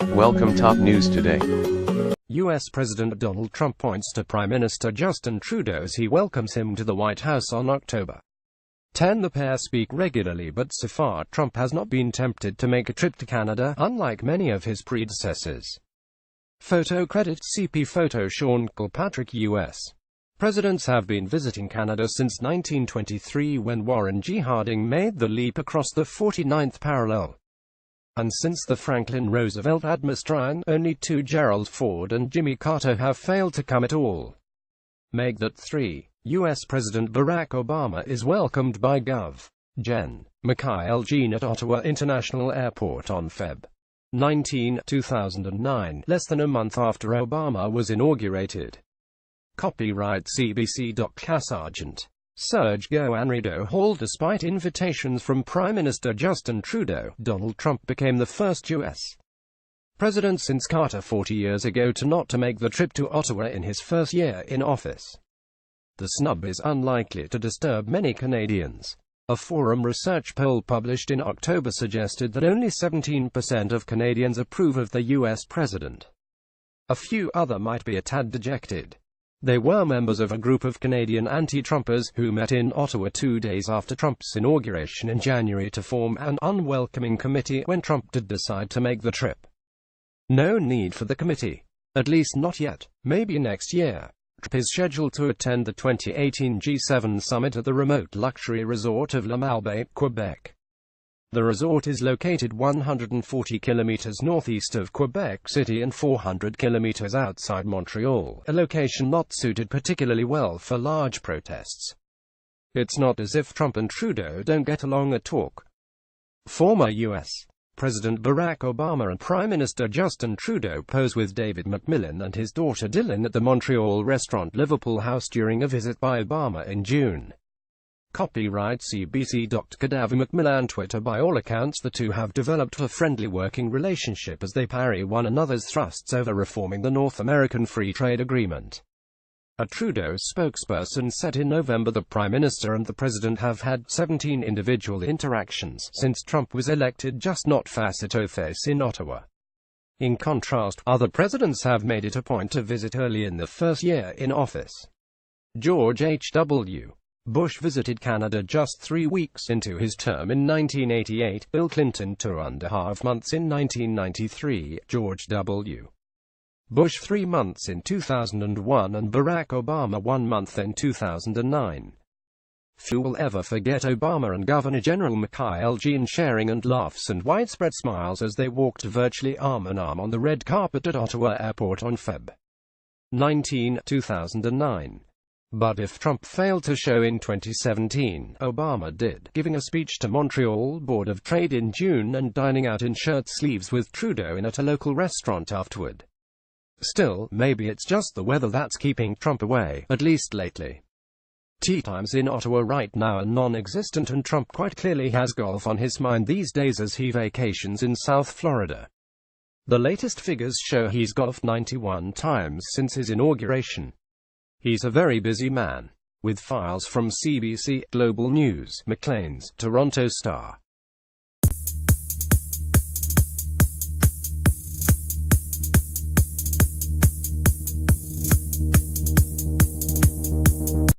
Welcome top news today. U.S. President Donald Trump points to Prime Minister Justin Trudeau as he welcomes him to the White House on October 10. The pair speak regularly, but so far Trump has not been tempted to make a trip to Canada, unlike many of his predecessors. Photo credit CP Photo Sean Kilpatrick. U.S. presidents have been visiting Canada since 1923, when Warren G. Harding made the leap across the 49th parallel. And since the Franklin Roosevelt administration, only two, Gerald Ford and Jimmy Carter, have failed to come at all. Make that 3. U.S. President Barack Obama is welcomed by Gov. Gen. Mikhail Jean at Ottawa International Airport on Feb. 19, 2009, less than a month after Obama was inaugurated. Copyright CBC. Sergeant Sergio Anrido Hall. Despite invitations from Prime Minister Justin Trudeau, Donald Trump became the first U.S. president since Carter 40 years ago to make the trip to Ottawa in his first year in office. The snub is unlikely to disturb many Canadians. A Forum research poll published in October suggested that only 17% of Canadians approve of the U.S. president. A few other might be a tad dejected. They were members of a group of Canadian anti-Trumpers who met in Ottawa 2 days after Trump's inauguration in January to form an unwelcoming committee when Trump did decide to make the trip. No need for the committee. At least not yet. Maybe next year. Trump is scheduled to attend the 2018 G7 summit at the remote luxury resort of La Malbaie, Quebec. The resort is located 140 kilometers northeast of Quebec City and 400 kilometers outside Montreal, a location not suited particularly well for large protests. It's not as if Trump and Trudeau don't get along at all. Former U.S. President Barack Obama and Prime Minister Justin Trudeau pose with David McMillan and his daughter Dylan at the Montreal restaurant Liverpool House during a visit by Obama in June. Copyright CBC. Cadaver McMillan. Twitter. By all accounts, the two have developed a friendly working relationship as they parry one another's thrusts over reforming the North American Free Trade Agreement. A Trudeau spokesperson said in November the Prime Minister and the President have had 17 individual interactions since Trump was elected, just not face-to-face in Ottawa. In contrast, other presidents have made it a point to visit early in the first year in office. George H.W. Bush visited Canada just 3 weeks into his term in 1988, Bill Clinton 2.5 months in 1993, George W. Bush 3 months in 2001 and Barack Obama 1 month in 2009. Few will ever forget Obama and Governor General Mikhail Jean sharing and laughs and widespread smiles as they walked virtually arm-in-arm on the red carpet at Ottawa Airport on Feb. 19, 2009. But if Trump failed to show in 2017, Obama did, giving a speech to Montreal Board of Trade in June and dining out in shirt sleeves with Trudeau in at a local restaurant afterward. Still, maybe it's just the weather that's keeping Trump away, at least lately. Tea times in Ottawa right now are non-existent, and Trump quite clearly has golf on his mind these days as he vacations in South Florida. The latest figures show he's golfed 91 times since his inauguration. He's a very busy man. With files from CBC Global News, Maclean's Toronto Star.